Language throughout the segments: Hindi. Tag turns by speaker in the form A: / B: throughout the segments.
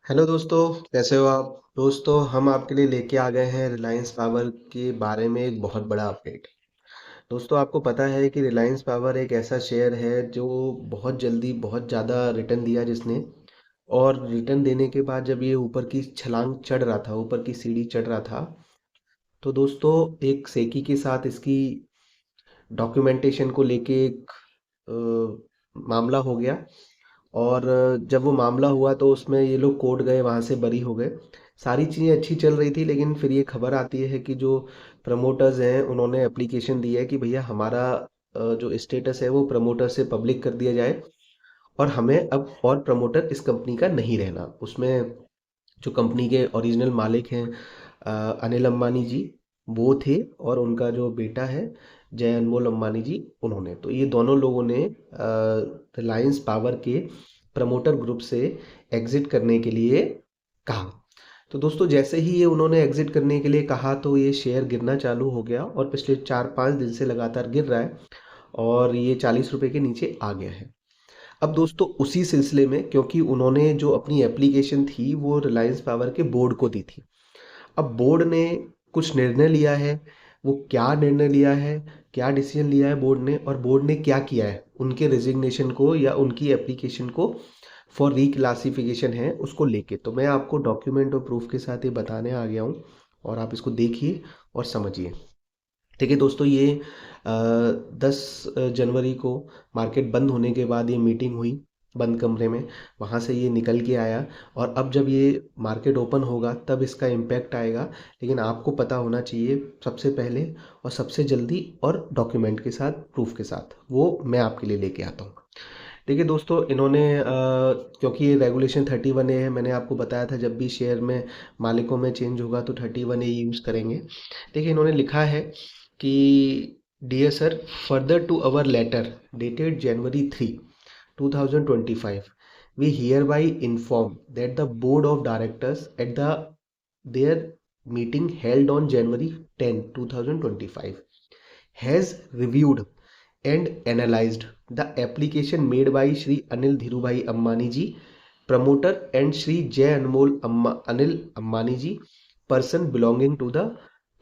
A: हेलो दोस्तों, कैसे हो आप? दोस्तों, हम आपके लिए लेके आ गए हैं रिलायंस पावर के बारे में एक बहुत बड़ा अपडेट। दोस्तों, आपको पता है कि रिलायंस पावर एक ऐसा शेयर है जो बहुत जल्दी बहुत ज़्यादा रिटर्न दिया जिसने। और रिटर्न देने के बाद जब ये ऊपर की छलांग चढ़ रहा था, ऊपर की सीढ़ी चढ़ रहा था, तो दोस्तों एक सेकी के साथ इसकी डॉक्यूमेंटेशन को लेके एक मामला हो गया। और जब वो मामला हुआ तो उसमें ये लोग कोर्ट गए, वहाँ से बरी हो गए। सारी चीज़ें अच्छी चल रही थी, लेकिन फिर ये खबर आती है कि जो प्रमोटर्स हैं उन्होंने एप्लीकेशन दी है कि भैया हमारा जो स्टेटस है वो प्रमोटर से पब्लिक कर दिया जाए। और हमें अब और प्रमोटर इस कंपनी का नहीं रहना उसमें। जो कंपनी के ओरिजिनल मालिक हैं अनिल अंबानी जी, वो थे। और उनका जो बेटा है जय अनमोल अंबानी जी, उन्होंने तो ये दोनों लोगों ने रिलायंस पावर के प्रमोटर ग्रुप से एग्जिट करने के लिए कहा। तो दोस्तों जैसे ही ये उन्होंने एग्जिट करने के लिए कहा तो ये शेयर गिरना चालू हो गया और पिछले 4-5 दिन से लगातार गिर रहा है। और ये 40 रुपए के नीचे आ गया है। अब दोस्तों उसी सिलसिले में, क्योंकि उन्होंने जो अपनी एप्लीकेशन थी वो रिलायंस पावर के बोर्ड को दी थी। अब बोर्ड ने कुछ निर्णय लिया है। वो क्या निर्णय लिया है, क्या डिसीजन लिया है बोर्ड ने, और बोर्ड ने क्या किया है उनके रिजिग्नेशन को या उनकी एप्लीकेशन को फॉर रिक्लासिफिकेशन है उसको लेके, तो मैं आपको डॉक्यूमेंट और प्रूफ के साथ ये बताने आ गया हूँ। और आप इसको देखिए और समझिए। देखिए दोस्तों, ये 10 जनवरी को मार्केट बंद होने के बाद ये मीटिंग हुई बंद कमरे में। वहाँ से ये निकल के आया। और अब जब ये मार्केट ओपन होगा तब इसका इम्पैक्ट आएगा। लेकिन आपको पता होना चाहिए सबसे पहले और सबसे जल्दी, और डॉक्यूमेंट के साथ, प्रूफ के साथ, वो मैं आपके लिए लेके आता हूँ। देखिए दोस्तों, इन्होंने क्योंकि ये रेगुलेशन 31A है, मैंने आपको बताया था जब भी शेयर में मालिकों में चेंज होगा तो 31A यूज़ करेंगे। देखिए इन्होंने लिखा है कि dear sir, further to our letter dated January 3, 2025, we hereby inform that the board of directors at their meeting held on January 10, 2025 has reviewed and analyzed the application made by Shri Anil Dhirubhai Ambani ji, promoter, and Shri Jay Anil Ambani ji, person belonging to the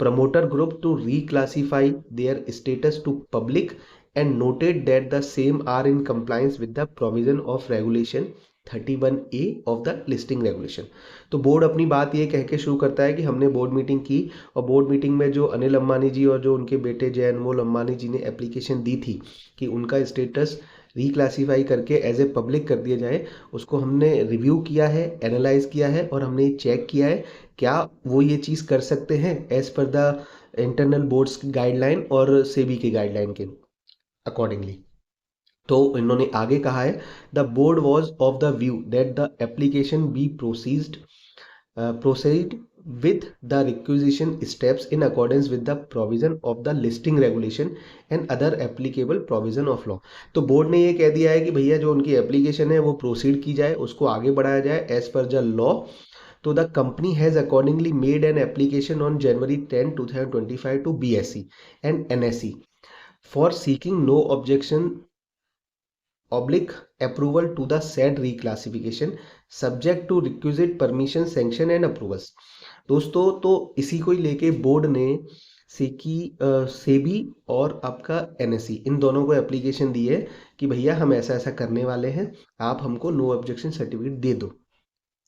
A: promoter group, to reclassify their status to public, and noted that the same are in compliance with the provision of regulation 31A of the listing regulation। तो बोर्ड अपनी बात ये कह के शुरू करता है कि हमने बोर्ड मीटिंग की, और बोर्ड मीटिंग में जो अनिल अंबानी जी और जो उनके बेटे जय अनमोल अंबानी जी ने एप्लीकेशन दी थी कि उनका स्टेटस रिक्लासीफाई करके एज ए पब्लिक कर दिया जाए, उसको हमने रिव्यू किया है, एनालाइज किया है, और हमने चेक किया है क्या वो ये चीज़ कर सकते हैं as per the internal boards की गाइडलाइन और सेबी की गाइडलाइन के अकॉर्डिंगली। तो इन्होंने आगे कहा है, the board was of the view that the application be proceed with the requisition steps in accordance with the provision of the listing regulation and other applicable provision of law। तो बोर्ड ने ये कह दिया है कि भैया जो उनकी एप्लीकेशन है वो प्रोसीड की जाए, उसको आगे बढ़ाया जाए एज पर द लॉ। तो the company has accordingly made an application on January 10, 2025 to BSE and NSE for seeking no objection oblique approval to the said reclassification subject to requisite permission, sanction and approvals। दोस्तों तो इसी को ही लेके बोर्ड ने सेकी सेबी और आपका NSE, इन दोनों को एप्लीकेशन दी है कि भैया हम ऐसा ऐसा करने वाले हैं, आप हमको नो ऑब्जेक्शन सर्टिफिकेट दे दो,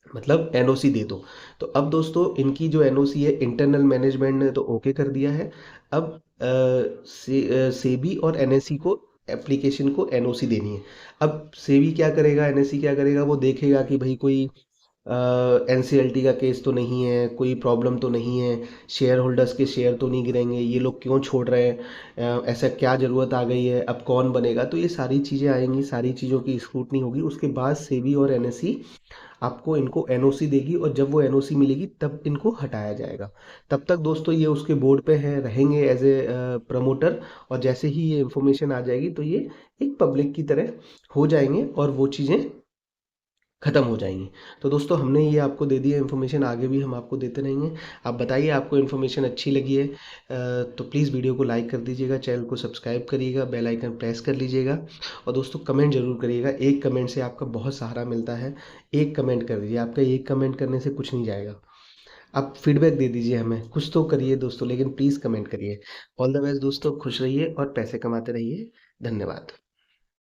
A: मतलब NOC दे दो। तो अब दोस्तों इनकी जो NOC है इंटरनल मैनेजमेंट ने तो ओके कर दिया है। अब सेबी और NSE को एप्लीकेशन को NOC देनी है। अब सेबी क्या करेगा, NSE क्या करेगा, वो देखेगा कि भाई कोई NCLT का केस तो नहीं है, कोई प्रॉब्लम तो नहीं है, शेयर होल्डर्स के शेयर तो नहीं गिरेंगे, ये लोग क्यों छोड़ रहे हैं, ऐसा क्या ज़रूरत आ गई है, अब कौन बनेगा, तो ये सारी चीज़ें आएंगी, सारी चीज़ों की स्क्रूटनी होगी। उसके बाद सेबी और NSE आपको इनको NOC देगी, और जब वो NOC मिलेगी तब इनको हटाया जाएगा। तब तक दोस्तों ये उसके बोर्ड पे हैं, रहेंगे एज ए प्रमोटर। और जैसे ही ये इंफॉर्मेशन आ जाएगी तो ये एक पब्लिक की तरह हो जाएंगे और वो चीज़ें ख़त्म हो जाएँगी। तो दोस्तों हमने ये आपको दे दी है इन्फॉर्मेशन, आगे भी हम आपको देते रहेंगे। आप बताइए आपको इन्फॉर्मेशन अच्छी लगी है तो प्लीज़ वीडियो को लाइक कर दीजिएगा, चैनल को सब्सक्राइब करिएगा, बेल आइकन प्रेस कर लीजिएगा और दोस्तों कमेंट ज़रूर करिएगा। एक कमेंट से आपका बहुत सहारा मिलता है। एक कमेंट कर दीजिए, आपका एक कमेंट करने से कुछ नहीं जाएगा। आप फीडबैक दे दीजिए हमें, कुछ तो करिए दोस्तों, लेकिन प्लीज़ कमेंट करिए। ऑल द बेस्ट दोस्तों, खुश रहिए और पैसे कमाते रहिए। धन्यवाद।